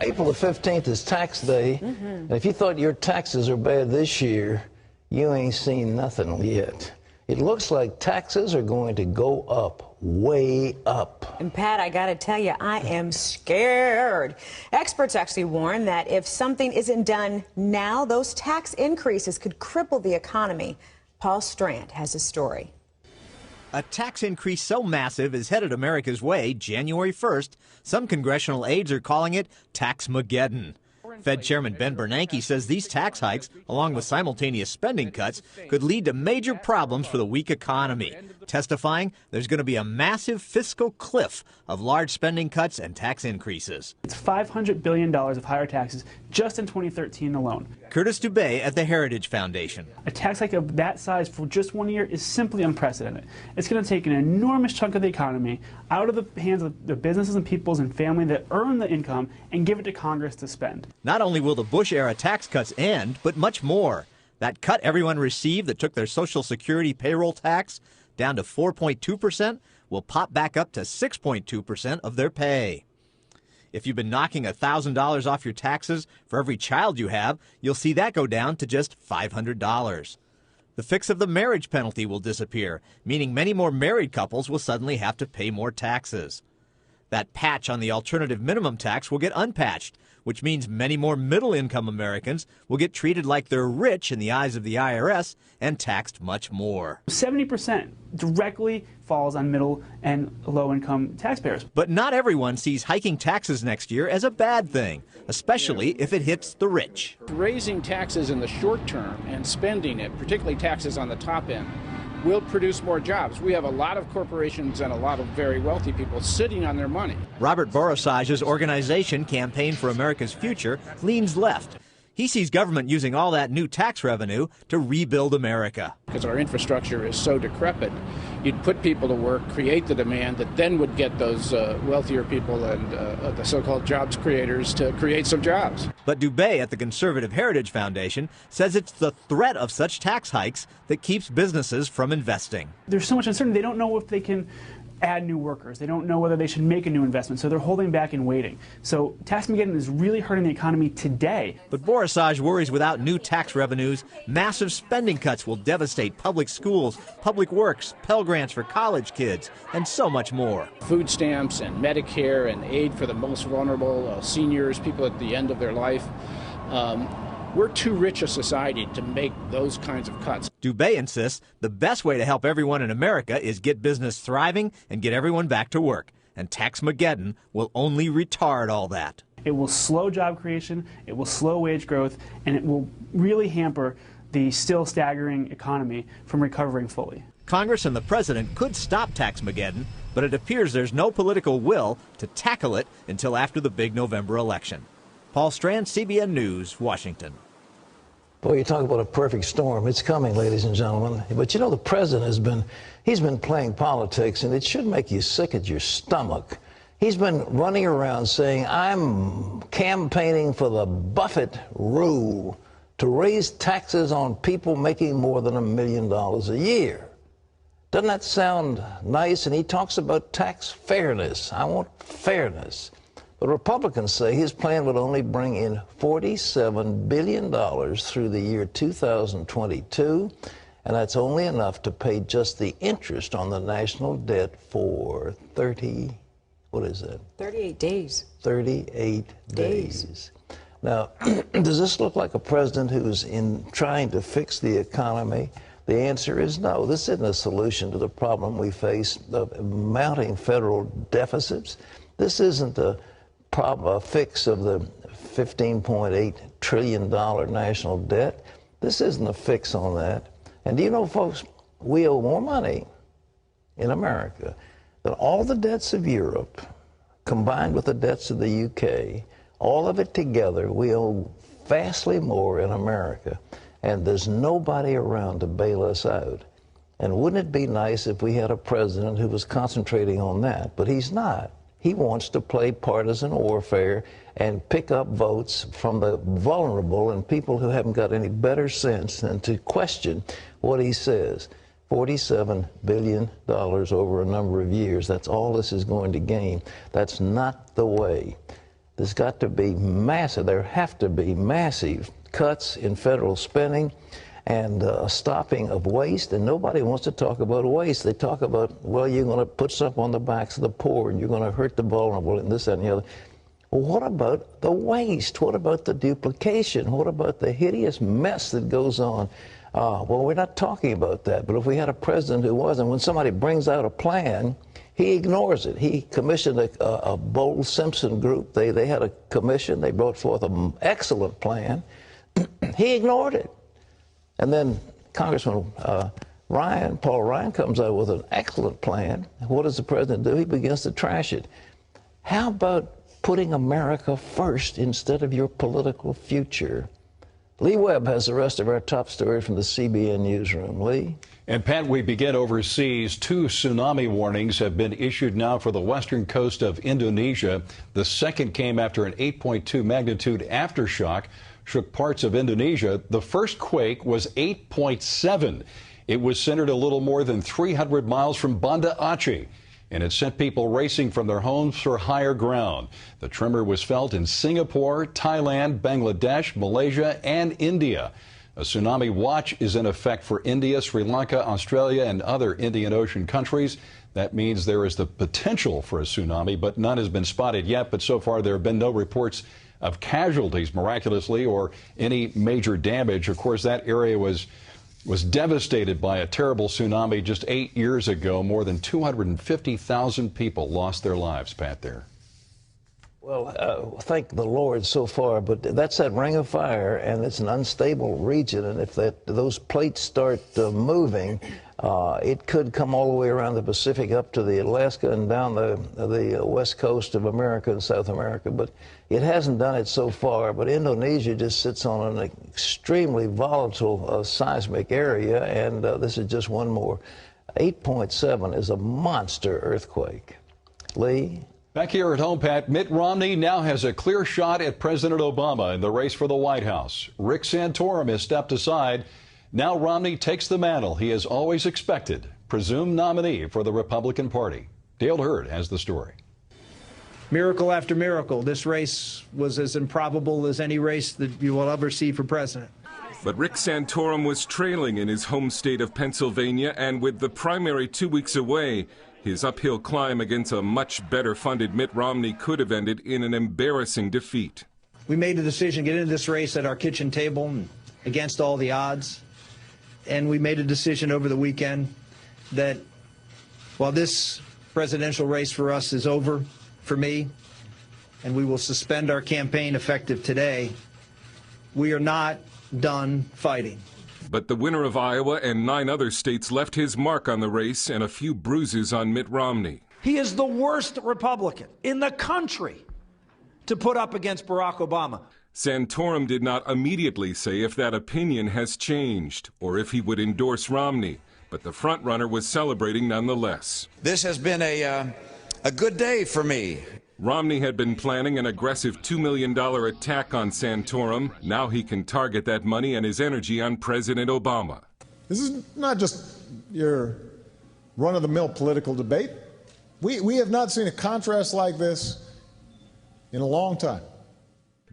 April the 15th is tax day, and if you thought your taxes are bad this year, you ain't seen nothing yet. It looks like taxes are going to go up, way up. And Pat, I gotta tell you, I am scared. Experts actually warn that if something isn't done now, those tax increases could cripple the economy. Paul Strand has a story. A tax increase so massive is headed America's way January 1st. Some congressional aides are calling it Taxmageddon. Fed Chairman Ben Bernanke says these tax hikes, along with simultaneous spending cuts, could lead to major problems for the weak economy, testifying there's going to be a massive fiscal cliff of large spending cuts and tax increases. It's $500 billion of higher taxes just in 2013 alone. Curtis Dubé at the Heritage Foundation. A tax hike of that size for just 1 year is simply unprecedented. It's going to take an enormous chunk of the economy out of the hands of the businesses and peoples and family that earn the income and give it to Congress to spend. Not only will the Bush-era tax cuts end, but much more. That cut everyone received that took their Social Security payroll tax down to 4.2% will pop back up to 6.2% of their pay. If you've been knocking $1,000 off your taxes for every child you have, you'll see that go down to just $500. The fix of the marriage penalty will disappear, meaning many more married couples will suddenly have to pay more taxes. That patch on the alternative minimum tax will get unpatched, which means many more middle-income Americans will get treated like they're rich in the eyes of the IRS and taxed much more. 70% directly falls on middle and low-income taxpayers. But not everyone sees hiking taxes next year as a bad thing, especially if it hits the rich. Raising taxes in the short term and spending it, particularly taxes on the top end, will produce more jobs. We have a lot of corporations and a lot of very wealthy people sitting on their money. Robert Borosage's organization, Campaign for America's Future, leans left. He sees government using all that new tax revenue to rebuild America. Because our infrastructure is so decrepit, you'd put people to work, create the demand that then would get those wealthier people and the so-called jobs creators to create some jobs. But Dubé at the Conservative Heritage Foundation says it's the threat of such tax hikes that keeps businesses from investing. There's so much uncertainty. They don't know if they can add new workers. They don't know whether they should make a new investment, so they're holding back and waiting. So Taxmageddon is really hurting the economy today. But Borosage worries without new tax revenues, massive spending cuts will devastate public schools, public works, Pell Grants for college kids, and so much more. Food stamps and Medicare and aid for the most vulnerable, seniors, people at the end of their life. We're too rich a society to make those kinds of cuts. Dubé insists the best way to help everyone in America is get business thriving and get everyone back to work. And Taxmageddon will only retard all that. It will slow job creation, it will slow wage growth, and it will really hamper the still staggering economy from recovering fully. Congress and the president could stop Taxmageddon, but it appears there's no political will to tackle it until after the big November election. Paul Strand, CBN News, Washington. Boy, you talk about a perfect storm. It's coming, ladies and gentlemen. But you know, the president he's been playing politics, and it should make you sick at your stomach. He's been running around saying, I'm campaigning for the Buffett rule to raise taxes on people making more than $1 million a year. Doesn't that sound nice? And he talks about tax fairness. I want fairness. But Republicans say his plan would only bring in $47 billion through the year 2022, and that's only enough to pay just the interest on the national debt for 38 days. 38 days. Now, does this look like a president who's trying to fix the economy? The answer is no. This isn't a solution to the problem we face of mounting federal deficits. This isn't a fix of the $15.8 trillion national debt. This isn't a fix on that. And do you know, folks, we owe more money in America than all the debts of Europe combined with the debts of the UK. All of it together, we owe vastly more in America. And there's nobody around to bail us out. And wouldn't it be nice if we had a president who was concentrating on that? But he's not. He wants to play partisan warfare and pick up votes from the vulnerable and people who haven't got any better sense than to question what he says. $47 billion over a number of years. That's all this is going to gain. That's not the way. There's got to be massive, there have to be massive cuts in federal spending and stopping of waste. And nobody wants to talk about waste. They talk about, well, you're going to put stuff on the backs of the poor and you're going to hurt the vulnerable and this, that, and the other. Well, what about the waste? What about the duplication? What about the hideous mess that goes on? Well, we're not talking about that. But if we had a president who was, and when somebody brings out a plan, he ignores it. He commissioned a Bold Simpson group. They had a commission. They brought forth an excellent plan. He ignored it. And then Congressman Paul Ryan comes out with an excellent plan. What does the president do? He begins to trash it. How about putting America first instead of your political future? Lee Webb has the rest of our top story from the CBN newsroom. Lee? And Pat, we begin overseas. 2 tsunami warnings have been issued now for the western coast of Indonesia. The second came after an 8.2 magnitude aftershock shook parts of Indonesia. The first quake was 8.7. It was centered a little more than 300 miles from Banda Aceh, and it sent people racing from their homes for higher ground. The tremor was felt in Singapore, Thailand, Bangladesh, Malaysia, and India. A tsunami watch is in effect for India, Sri Lanka, Australia, and other Indian Ocean countries. That means there is the potential for a tsunami, but none has been spotted yet. But so far, there have been no reports of casualties, miraculously, or any major damage. Of course, that area was devastated by a terrible tsunami just 8 years ago. More than 250,000 people lost their lives, Pat, there. Well, thank the Lord so far, but that's that ring of fire, and it's an unstable region, and if those plates start moving, it could come all the way around the Pacific up to the Alaska and down the west coast of America and South America, but it hasn't done it so far. But Indonesia just sits on an extremely volatile seismic area, and this is just one more. 8.7 is a monster earthquake. Lee? Back here at home, Pat, Mitt Romney now has a clear shot at President Obama in the race for the White House. Rick Santorum has stepped aside. Now Romney takes the mantle he has always expected, presumed nominee for the Republican Party. Dale Hurd has the story. Miracle after miracle, this race was as improbable as any race that you will ever see for president. But Rick Santorum was trailing in his home state of Pennsylvania, and with the primary 2 weeks away, his uphill climb against a much better funded Mitt Romney could have ended in an embarrassing defeat. We made a decision to get into this race at our kitchen table and against all the odds. And we made a decision over the weekend that while this presidential race for us is over for me, and we will suspend our campaign effective today, we are not done fighting. But the winner of Iowa and 9 other states left his mark on the race and a few bruises on Mitt Romney. He is the worst Republican in the country to put up against Barack Obama. Santorum did not immediately say if that opinion has changed or if he would endorse Romney, but the frontrunner was celebrating nonetheless. This has been a good day for me. Romney had been planning an aggressive $2 million attack on Santorum. Now he can target that money and his energy on President Obama. This is not just your run-of-the-mill political debate. We have not seen a contrast like this in a long time.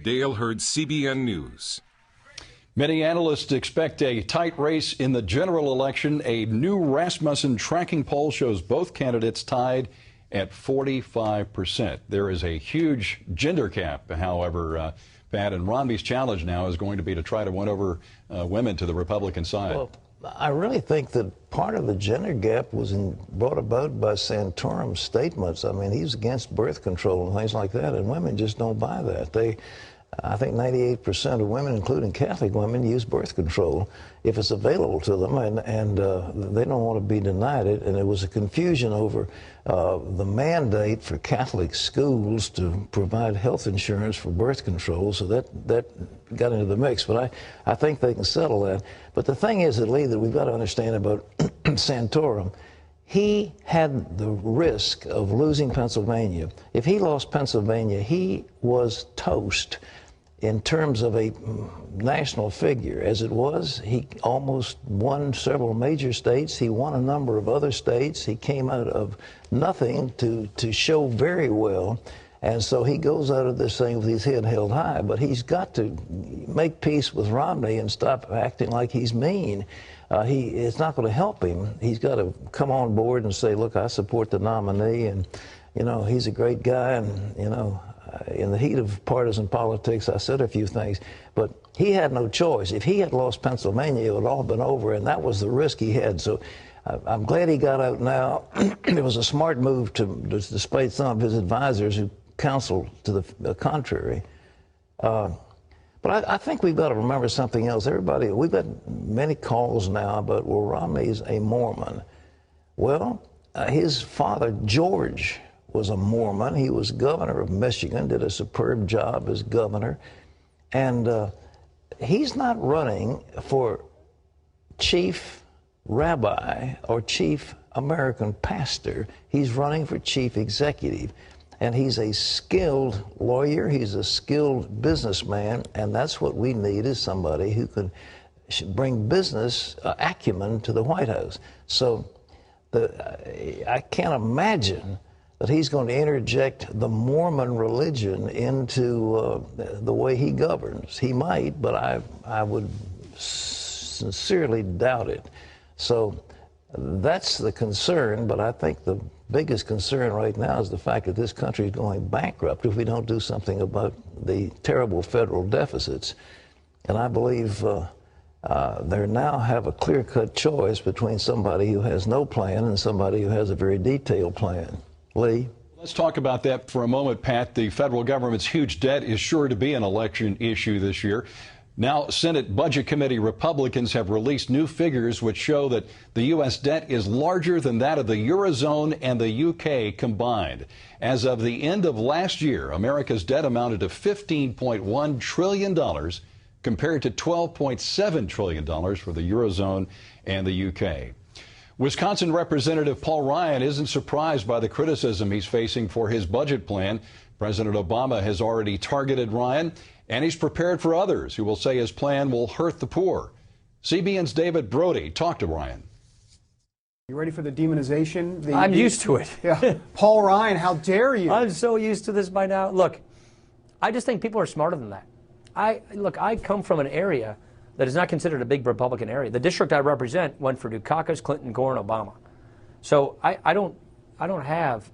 Dale Hurd, CBN News. Many analysts expect a tight race in the general election. A new Rasmussen tracking poll shows both candidates tied at 45%. There is a huge gender gap, however, Pat, and Romney's challenge now is going to be to try to win over women to the Republican side. Well, I really think that part of the gender gap was brought about by Santorum's statements. I mean, he's against birth control and things like that, and women just don't buy that. I think 98% of women, including Catholic women, use birth control if it's available to them, and they don't want to be denied it. And there was a confusion over the mandate for Catholic schools to provide health insurance for birth control, so that got into the mix. But I think they can settle that. But the thing is, Lee, that we've got to understand about Santorum, he had the risk of losing Pennsylvania. If he lost Pennsylvania, he was toast in terms of a national figure. As it was, he almost won several major states. He won a number of other states. He came out of nothing to show very well. And so he goes out of this thing with his head held high, but he's got to make peace with Romney and stop acting like he's mean. It's not going to help him. He's got to come on board and say, look, I support the nominee, and, you know, he's a great guy, and, you know, in the heat of partisan politics, I said a few things, but he had no choice. If he had lost Pennsylvania, it would all been over, and that was the risk he had. So I'm glad he got out now. It was a smart move despite some of his advisors who counseled to the contrary. But I think we've got to remember something else. Everybody, we've got many calls now about, well, Romney's a Mormon. Well, his father, George, was a Mormon. He was governor of Michigan, did a superb job as governor. And he's not running for chief rabbi or chief American pastor. He's running for chief executive. And he's a skilled lawyer. He's a skilled businessman. And that's what we need, is somebody who can bring business acumen to the White House. So I can't imagine that he's going to interject the Mormon religion into the way he governs. He might, but I would sincerely doubt it. So that's the concern, but I think the biggest concern right now is the fact that this country is going bankrupt if we don't do something about the terrible federal deficits. And I believe they now have a clear-cut choice between somebody who has no plan and somebody who has a very detailed plan. Lee? Let's talk about that for a moment, Pat. The federal government's huge debt is sure to be an election issue this year. Now, Senate Budget Committee Republicans have released new figures which show that the U.S. debt is larger than that of the Eurozone and the U.K. combined. As of the end of last year, America's debt amounted to $15.1 trillion compared to $12.7 trillion for the Eurozone and the U.K. Wisconsin Representative Paul Ryan isn't surprised by the criticism he's facing for his budget plan. President Obama has already targeted Ryan, and he's prepared for others who will say his plan will hurt the poor. CBN's David Brody talked to Ryan. You ready for the demonization? I'm used to it. Yeah. Paul Ryan, how dare you? I'm so used to this by now. Look, I just think people are smarter than that. I come from an area that is not considered a big Republican area. The district I represent went for Dukakis, Clinton, Gore, and Obama. So I don't have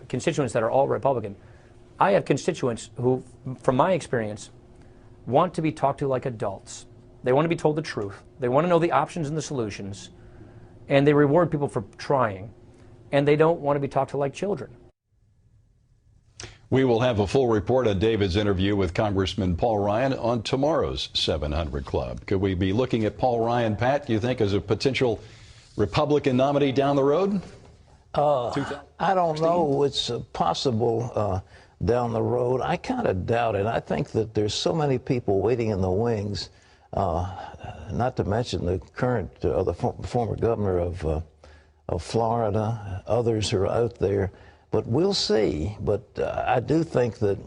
constituents that are all Republican. I have constituents who, from my experience, want to be talked to like adults. They want to be told the truth. They want to know the options and the solutions. And they reward people for trying. And they don't want to be talked to like children. We will have a full report on David's interview with Congressman Paul Ryan on tomorrow's 700 Club. Could we be looking at Paul Ryan, Pat, you think, as a potential Republican nominee down the road? I don't know. It's possible down the road. I kind of doubt it. I think that there's so many people waiting in the wings, not to mention the current, the former governor of Florida, others who are out there. But we'll see. But I do think that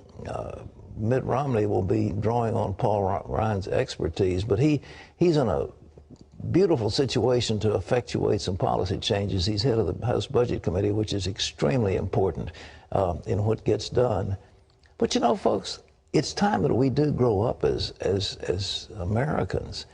Mitt Romney will be drawing on Paul Ryan's expertise. But he's in a beautiful situation to effectuate some policy changes. He's head of the House Budget Committee, which is extremely important in what gets done. But you know, folks, it's time that we do grow up as Americans.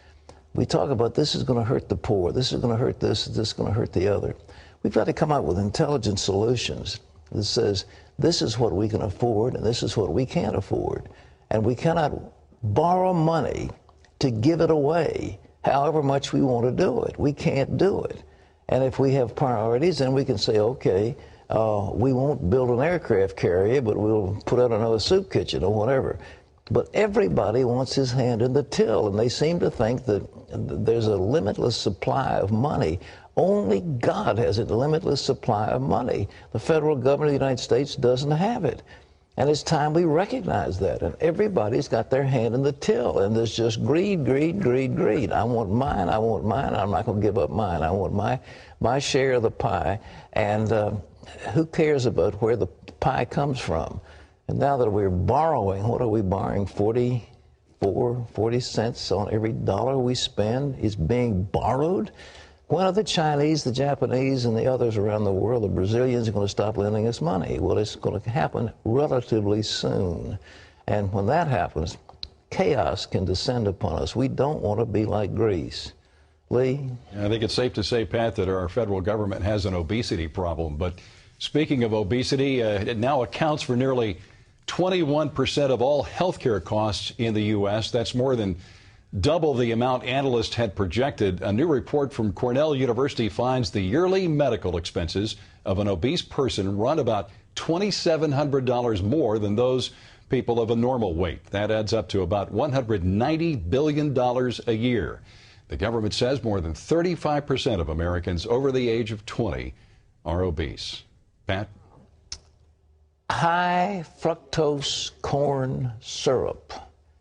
We talk about this is going to hurt the poor, this is going to hurt this is going to hurt the other. We've got to come up with intelligent solutions that says this is what we can afford and this is what we can't afford. And we cannot borrow money to give it away however much we want to do it. We can't do it. And if we have priorities, then we can say, okay, we won't build an aircraft carrier, but we'll put out another soup kitchen or whatever. But everybody wants his hand in the till, and they seem to think that there's a limitless supply of money. Only God has a limitless supply of money. The federal government of the United States doesn't have it. And it's time we recognize that. And everybody's got their hand in the till. And there's just greed, greed, greed, greed. I want mine, I want mine. I'm not going to give up mine. I want my share of the pie. And who cares about where the pie comes from? And now that we're borrowing, what are we borrowing? 40 cents on every dollar we spend is being borrowed. When are the Chinese, the Japanese, and the others around the world, the Brazilians, are going to stop lending us money? Well, it's going to happen relatively soon. And when that happens, chaos can descend upon us. We don't want to be like Greece. Lee? I think it's safe to say, Pat, that our federal government has an obesity problem. But speaking of obesity, it now accounts for nearly 21% of all health care costs in the U.S. That's more than double the amount analysts had projected. A new report from Cornell University finds the yearly medical expenses of an obese person run about $2,700 more than those people of a normal weight. That adds up to about $190 billion a year. The government says more than 35% of Americans over the age of 20 are obese. Pat? High fructose corn syrup.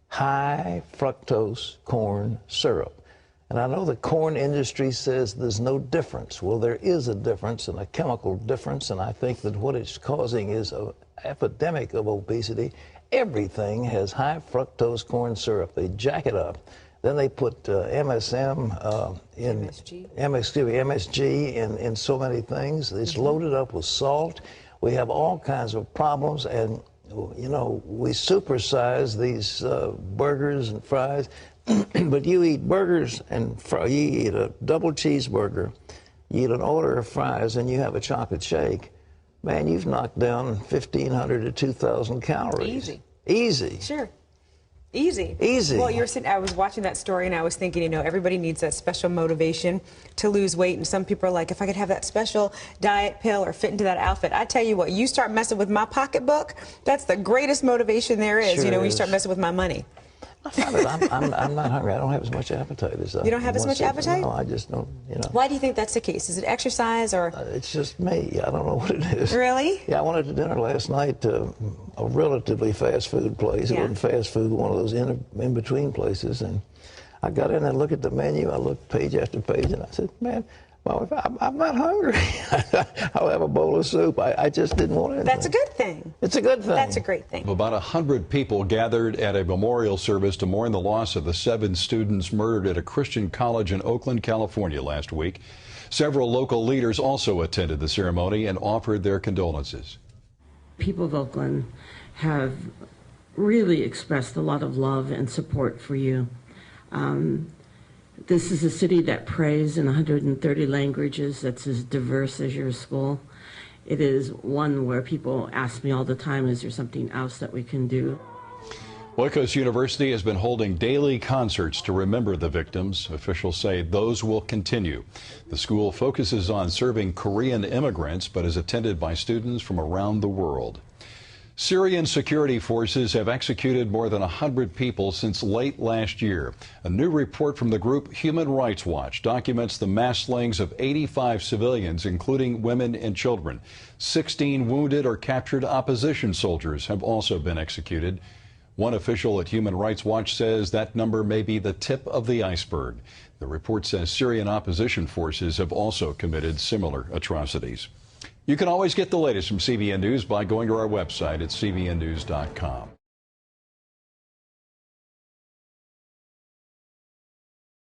High fructose corn syrup. And I know the corn industry says there's no difference. Well, there is a difference, and a chemical difference, and I think that what it's causing is an epidemic of obesity. Everything has high fructose corn syrup. They jack it up. Then they put MSG in so many things. It's loaded up with salt. We have all kinds of problems, and you know, we supersize these burgers and fries. But you eat burgers and you eat a double cheeseburger, you eat an order of fries, and you have a chocolate shake. Man, you've knocked down 1,500 to 2,000 calories. Easy. Easy. Sure. Easy. Easy. Well, I was watching that story and I was thinking, you know, everybody needs that special motivation to lose weight. And some people are like, if I could have that special diet pill or fit into that outfit. I tell you what, you start messing with my pocketbook, that's the greatest motivation there is, Sure you know, when you is. start messing with my money. I find that I'm not hungry. I don't have as much appetite as I You don't have as much appetite? No, I just don't, you know. Why do you think that's the case? Is it exercise or? It's just me. I don't know what it is. Really? Yeah, I went to dinner last night to a relatively fast food place. It wasn't fast food, one of those in-between places. And I got in and looked at the menu. I looked page after page, and I said, man, my wife, I'm not hungry. I'll have a bowl of soup. I just didn't want anything. That's a good thing. It's a good thing. That's a great thing. About 100 people gathered at a memorial service to mourn the loss of the 7 students murdered at a Christian college in Oakland, California last week. Several local leaders also attended the ceremony and offered their condolences. People of Oakland have really expressed a lot of love and support for you. This is a city that prays in 130 languages, that's as diverse as your school. It is one where people ask me all the time, is there something else that we can do? Oikos University has been holding daily concerts to remember the victims. Officials say those will continue. The school focuses on serving Korean immigrants, but is attended by students from around the world. Syrian security forces have executed more than 100 people since late last year. A new report from the group Human Rights Watch documents the mass slayings of 85 civilians, including women and children. 16 wounded or captured opposition soldiers have also been executed. One official at Human Rights Watch says that number may be the tip of the iceberg. The report says Syrian opposition forces have also committed similar atrocities. You can always get the latest from CBN News by going to our website at cbnnews.com.